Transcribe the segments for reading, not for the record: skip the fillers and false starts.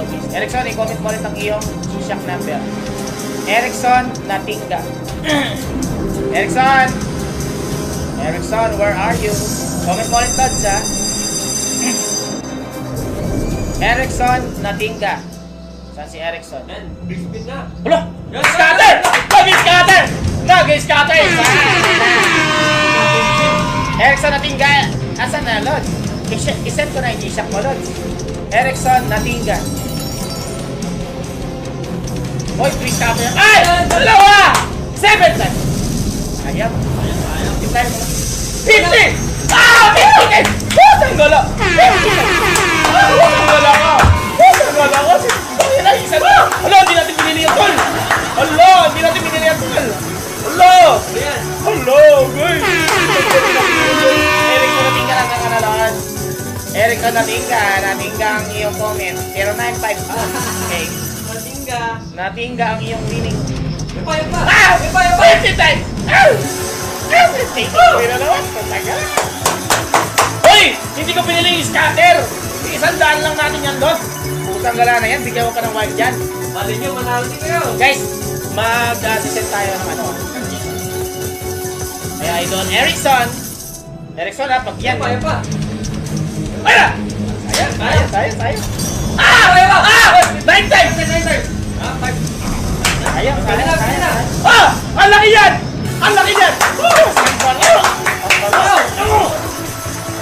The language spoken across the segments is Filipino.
apologies. Erickson, i-comment mo rin ang iyong G-Shock number. Erickson Natinga. Erickson! Erickson, where are you? Comment mo rin, Tods, ha? Erickson Natinga. Saan si Erickson? Yan, big spin na. Hala! Scatter! Nag-scatter! Nag-scatter! Erickson Natinga. Asan na, Lods? I-send ko na yung G-Shock mo, Lods. Erickson Natinga. Hoy, 3 scatter. Ay! Dalawa! 7 times! Ayaw. Ayaw. 50! Ah! 50! Putang gala! 50! Putang gala ka! Putang gala ka! Bakit na isa na? Hala, hindi natin pinili yung tol! Hala, hindi natin pinili yung tol! Hala! Hala, guys! Erickson Natinga lang ang kanalaan. Erickson Natinga ang iyong comment. 095. Okay. Natinga ang iyong meaning. May payo pa! Ah! May payo pa! 50 times! Ow! Ow! 50! Uy na naman! Patagal! Hoy! Hindi ko pinili yung scatter! 100 lang natin yan, Dos! Putang gala na yan, bigyan mo ka ng wild dyan. Mali nyo, manalo din kayo! Guys, mag-send tayo ng ano. Kaya idol, Erickson! Erickson ha, pag yan. May payo pa! Ay na! Sayang! Ah! Payo pa! Ah! 9 times! 9 times! Ah, 5! Sayang! Kaya na! Ah! Ang laki yan! Ang laki yan!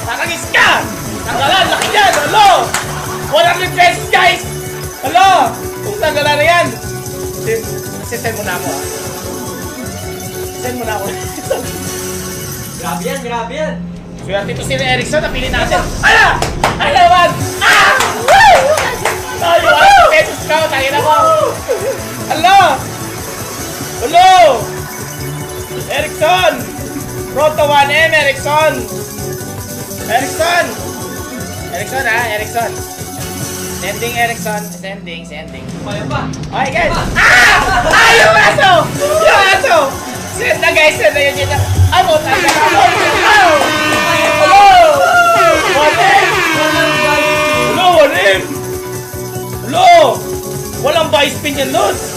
Nakagis ka! Tanggalan! Laki yan! Hello! 100 pesos guys! Hello! Kung tanggalan na yan! Send mo na ako ha. Send mo na ako. Grabe yan! Swerte to si Erickson, napili natin. Ala! Ay naman! Ah! Woo! Tayo! 100 pesos ka! Tayo na mo! Hello! Hello! Erickson! Proto 1M, Erickson! Erickson ha, Erickson. Sending Erickson. Sending. Payo pa! Okay guys. Ah! Ah! Yung aso! Yung aso! Send na guys, send na yun dito. Amot! Amot! Hello! 1M! Hello, 1M! Hello! Walang buy spin yan, Lods!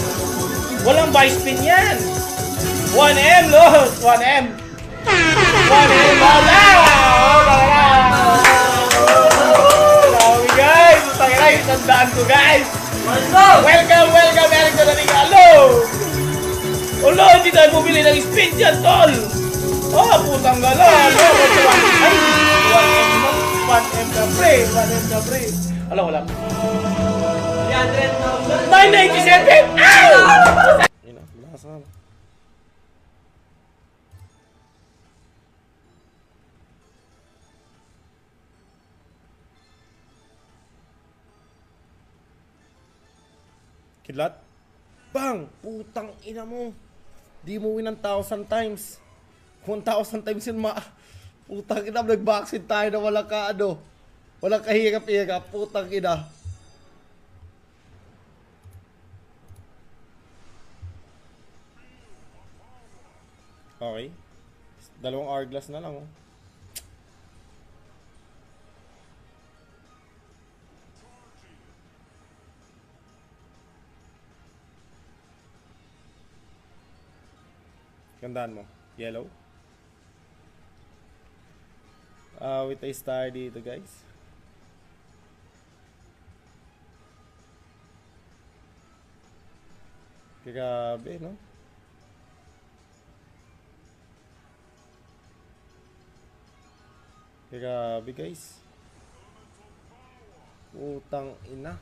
Walang buy spin yan! 1M, Lods! 1M! 1M! Wala! Dami guys! Tangina yung tandaan ko guys! Welcome! Erickson Natinga! Hello! Hello! Hindi tayo bumili ng spin dyan, tol! Oh, putang gala! Hello! Ay! 1M ka pre! 1M ka pre! Hello, wala. 300,000! 997! Ow! Yun na, malakas. Kidlat? Bang! Putang ina mo! Di mo win ng 1,000 times. 1,000 times yun Putang ina, nag-vaccine tayo na walang walang kahirap-hirap. Putang ina. Okay. 2 hourglass na lang, oh. Gandaan mo. Yellow. Wait a star dito, guys. Grabe, no? Grabe, guys. Utang ina.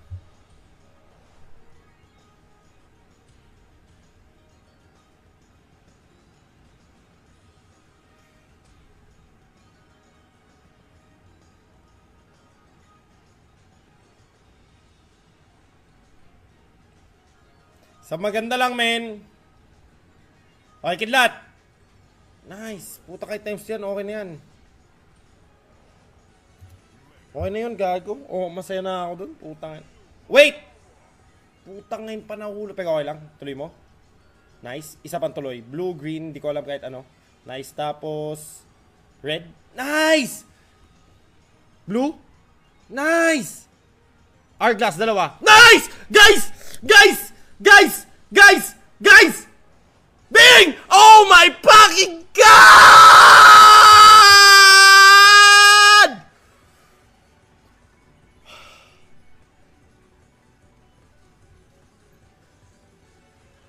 Sa maganda lang, men. Okay, kidlat. Nice. Puta kay times yan. Okay na yan. Okay na yun, gago. Oh, masaya na ako dun. Putang. Wait! Putang ngayon pa nahulog. Pero okay lang. Tuloy mo. Nice. Isa pang tuloy. Blue, green. Di ko alam kahit ano. Nice. Tapos, red. Nice! Blue. Nice! Hourglass, dalawa. Nice! Guys! Guys! Guys! Guys! Guys! Bing! Oh my fucking God!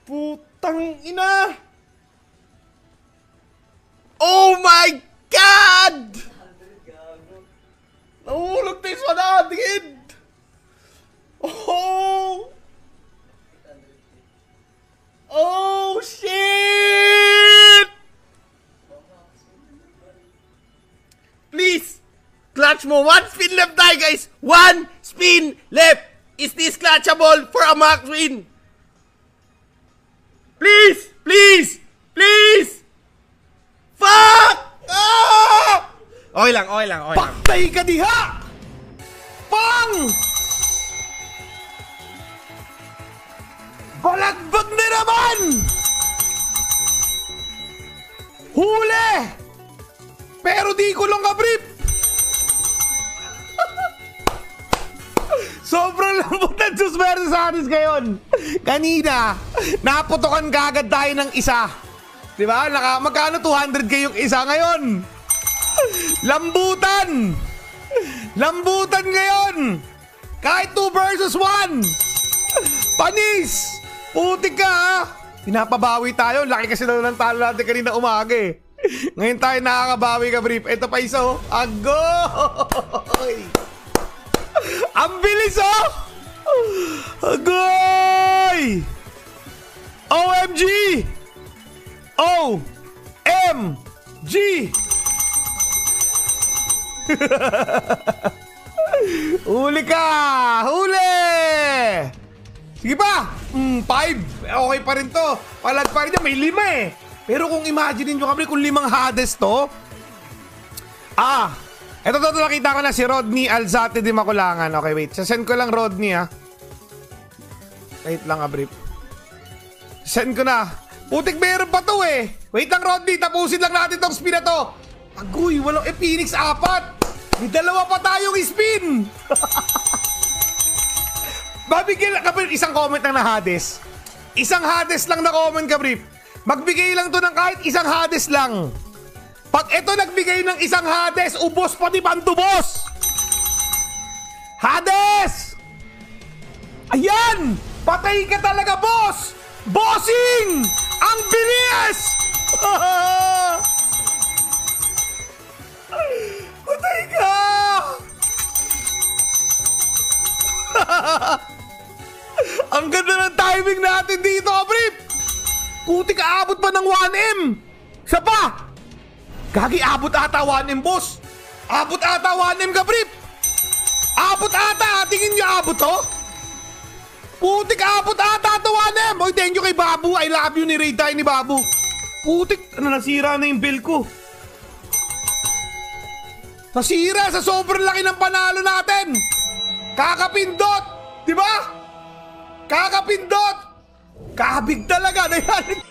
Putang ina! Oh my God! Nahulog tayo sa 100! Oh! Oh shit! Please! Clutch mo! One spin left tayo guys! One spin left! Is this clutchable for a max win? Please! Please! Please! Fuck! Ah! Okay lang, okay lang, okay lang. Patay ka diha! Pang! Balagbag na naman! Huli! Pero di ko lang kabrip! Sobrang lambot ng suswerte sa atin ngayon. Kanina, naputokan kagad tayo ng isa. Diba? Magkano 200k yung isa ngayon? Lambutan! Lambutan ngayon! Kahit 2 versus 1! Panis! Putik ka ha! Pinapabawi tayo. Laki kasi na ng talo natin kanina umaga eh. Ngayon tayo nakakabawi ka, brief. Ito pa isa oh. Agoy! Ang bilis oh! Agoy! OMG! OMG! Huli ka! Huli! Sige pa! 5! Okay pa rin to. Palag pa rin yan. May 5 eh. Pero kung imagine nyo kami kung 5 Hades to. Eto nakita ko na si Rodney Alzate di Makulangan. Okay, wait. Sasend ko lang Rodney ha. Wait lang brief. Send ko na. Putik meron pa to eh. Wait lang Rodney. Tapusin lang natin tong spin na to. Agoy, walang Phoenix 4. May 2 pa tayong spin. Babigyan lang kapag isang comment lang na Hades. Isang Hades lang na comment ka, brief. Magbigay lang to ng kahit isang Hades lang. Pag ito nagbigay ng isang Hades, ubos pati pantubos. Hades! Ayan! Patay ka talaga, boss! Bossing! Ang bilis! Patay ka! Ang ganda ng timing natin dito, brief! Putik, aabot pa ng 1M! Isa pa! Gagi, abot ata 1M, boss! Abot ata 1M ka, brief! Abot ata! Tingin nyo abot to? Putik, abot ata to 1M! Oy, thank you kay Babu! I love you ni Raid tayo ni Babu! Putik, nasira na yung bill ko. Nasira sa sobrang laki ng panalo natin! Kakapindot! Diba? Kakapindot! Kabig talaga! Dayan!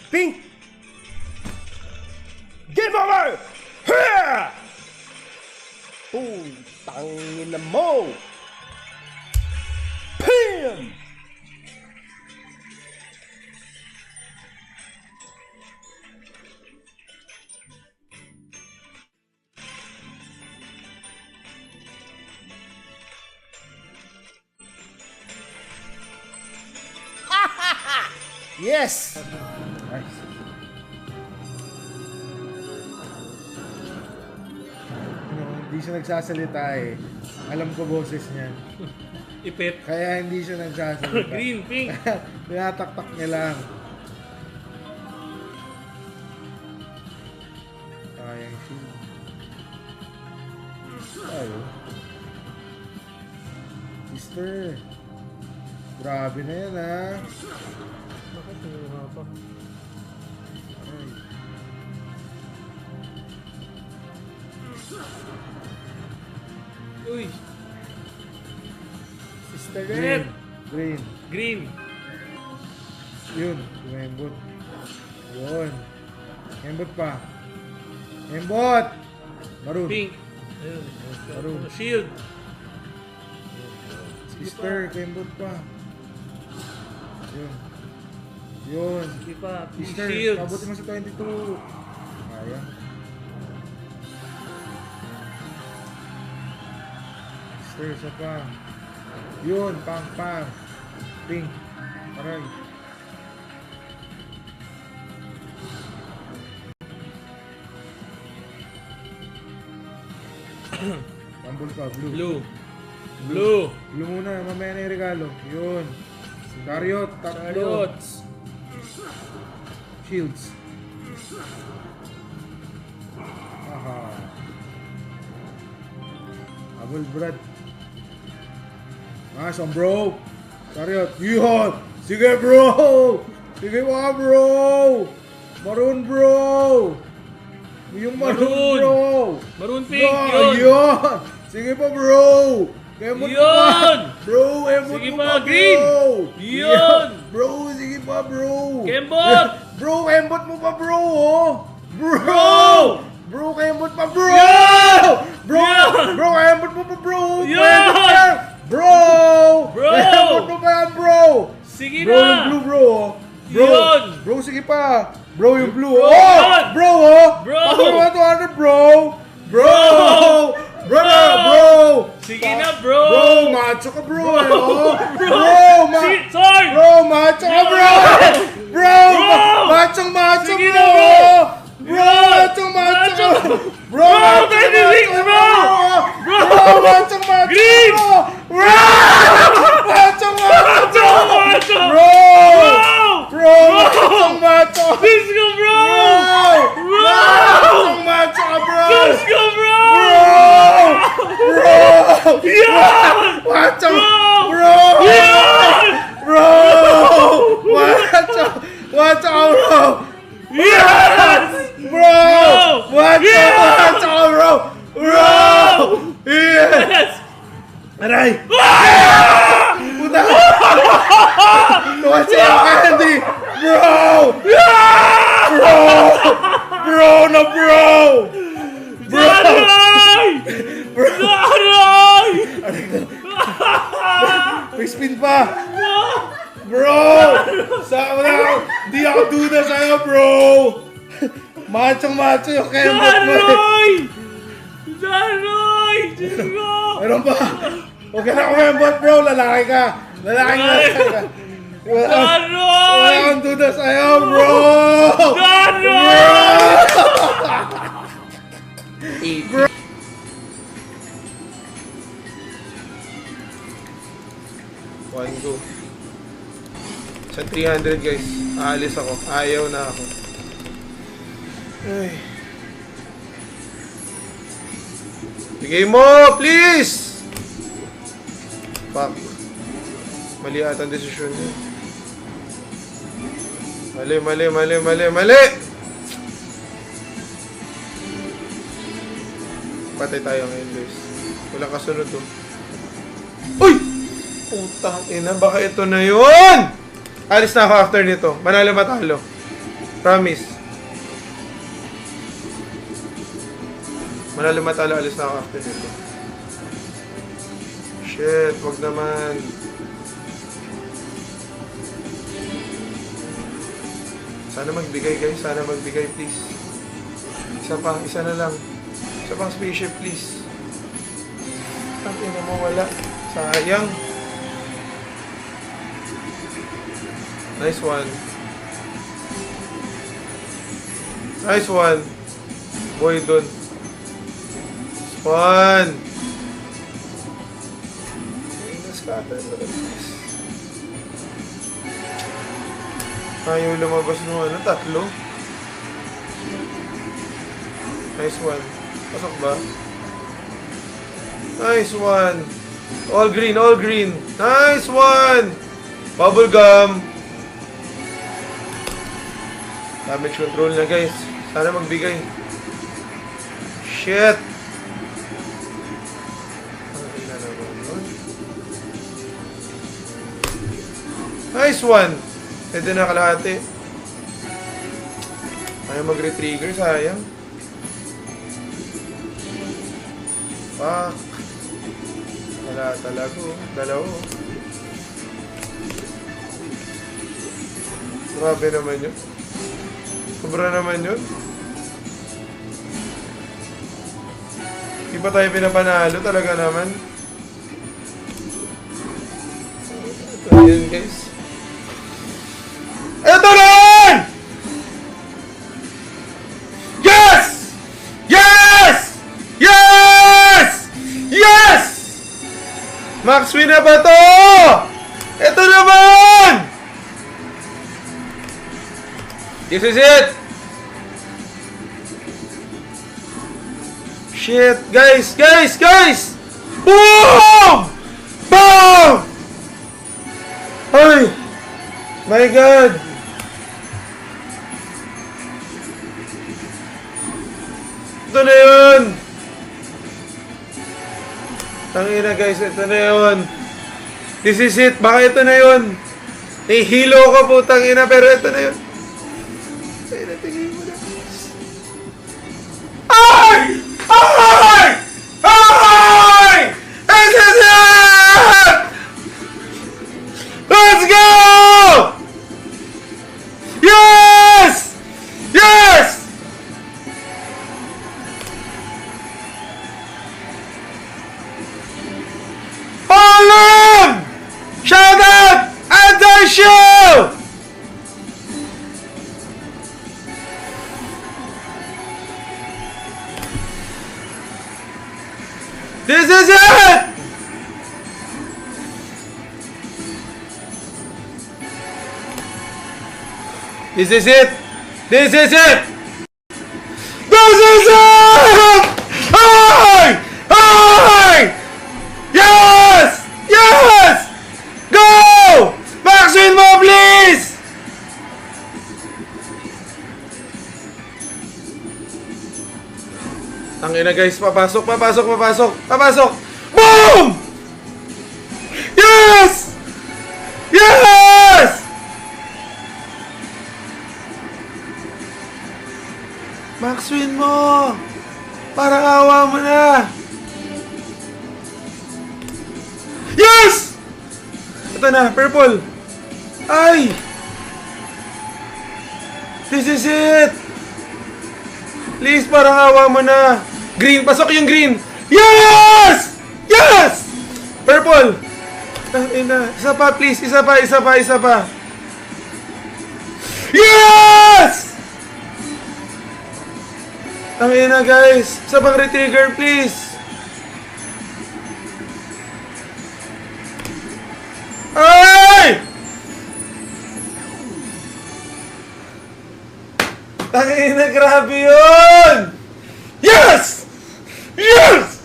Ping! Game over! Here! Tangin na mo! Pim! Yes! Nice. Hindi siya nagsasalita eh. Alam ko boses niya. Ipit. Kaya hindi siya nagsasalita. Green, pink. Tinataktak niya lang. Sayang siya. Sister. Grabe na yan, ha? Bakit sinuha pa? Ay. Uy! Sister Green. Red! Green. Green! Yun. Embot. Yun. Embot pa. Embot! Maroon. Pink! Ayun. Maroon. Shield! Sister, kembot pa. Yun. Yun. Sige pa. Pink Sister, shields! pabuti mo sa 22. Kaya. Sister, isa pa. Yun, pang. Pink. Aray. Pambul pa, blue. Blue! Blue! Blue muna, mamaya na yung regalo. Yun. Chariot, tatlo. Chariots! Shields. Aha. Abol, Brad. Nice one, bro. Chariot. Yun. Sige, bro. Sige pa, bro. Maroon, bro. Yung maroon, Maroon. bro. Maroon pink! Yun. Yun! Yun. Sige pa, bro. Emot mo Yun. pa. Bro, emot Sige mo pa, pa, green. bro. Yun. Bro, sige pa, bro. Kembot. Bro, embot mo pa, bro. Oh. Bro. Bro. Bro, embot pa, bro. Yun. Bro, Yun. bro, embot mo pa, bro. Yun. Embot pa yan. Bro. Bro. Embot mo pa yan, bro. Sige Bro, yung na! blue, bro. Bro. Yun. Bro, sige pa. Bro, yung blue. Bro, Oh, yun. bro, oh. Bro. Pag 100, bro. Bro. Bro, Bro. bro. Sige na, bro! Bro, macho ka, bro. Eh, oh. Bro! Bro, Shit, sword! Bro, macho ka, bro! Bro! Machong macho, Sige bro! na, bro! Bro, machong macho! Bro, Bro, machong 26, macho, bro! Bro, machong macho! Green! Bro! Machong macho! Macho! Bro! Bro! Bro, machong macho! Let's go, bro! Bro! Machong macho ka, bro! Let's go, bro! Bro! Yeah! Machong! Bro! Bro! Yeah! Bro! Macho! Macho ka, bro! Yes! Bro! Macho! Yeah! Macho ka, bro! Bro! Yes! Yes! Aray! Puta! Tumasin ang candy! Bro! Bro! Bro na bro! Daray! Daray! May spin pa! Bro! Di ako duda sa'yo, bro! Machong-macho yung kembot mo. Daray! Daray! Diyos ko! Meron pa! Huwag ka na kumembot, bro! Lalaki ka! Lalaki ka! Wala Daray! akong duda sa'yo, bro! Daray! One go. Sa 300 guys, aalis ako. Ayaw na ako. Ay. Bigay mo, please! Fuck. Mali ata ang desisyon niya. Mali! Patay tayo ngayon guys. Walang kasunod to. Uy! Putang ina, baka ito na yun! Alis na ako after nito. Manalo matalo. Promise. Manalo matalo, alis na ako after nito. Shit, wag naman. Sana magbigay guys, sana magbigay please. Isa na lang. Isa pang spaceship please. Ang ina mo wala. Sayang. Nice one. Nice one. Boy dun. Fun. Scatter. Ayaw lumabas nung ano, tatlo. Nice one. Pasok ba? Nice one. All green, all green. Nice one! Bubble gum. Damage control na guys. Sana magbigay. Shit! Nice one! Ito na kalahati. Ayaw mag-retrigger, sayang. Fuck. Wala talaga, oh. Dalawa, oh. Grabe naman yun. Sobra naman yun. Di pa tayo pinapanalo talaga naman. Ito yun guys. Ito na yun! Yes! Yes! Yes! Yes! Max win na ba to? Ito naman! This is it! Shit, guys! Guys! Guys! Boom! Boom! Ay! My God! Ito na yun! Tangina guys, ito na yun! This is it! Baka ito na yun! Hilo ko po, tangina, pero ito na yun! Ay, natigay mo na. Ay! Ay! Ay! This is it! Let's go! Yes! Yes! Harlem! Shout out! Anti-show! This is it! This is it! This is it! This is it! Ay! Ay! Yes! Yes! Go! Vaccine mo, please! Tangina guys, papasok, papasok, papasok, papasok! Boom! Yes! Yes! Max win mo! Parang awa mo na! Yes! Ito na, purple! Ay! This is it! Please, parang awa mo na! Green, pasok yung green! Yes! Yes! Purple! Ina, isa pa please, isa pa, isa pa, isa pa! Yes! Ina guys, isa pang retrigger please! Ay! Tangina, grabe yun! Yes! Yes!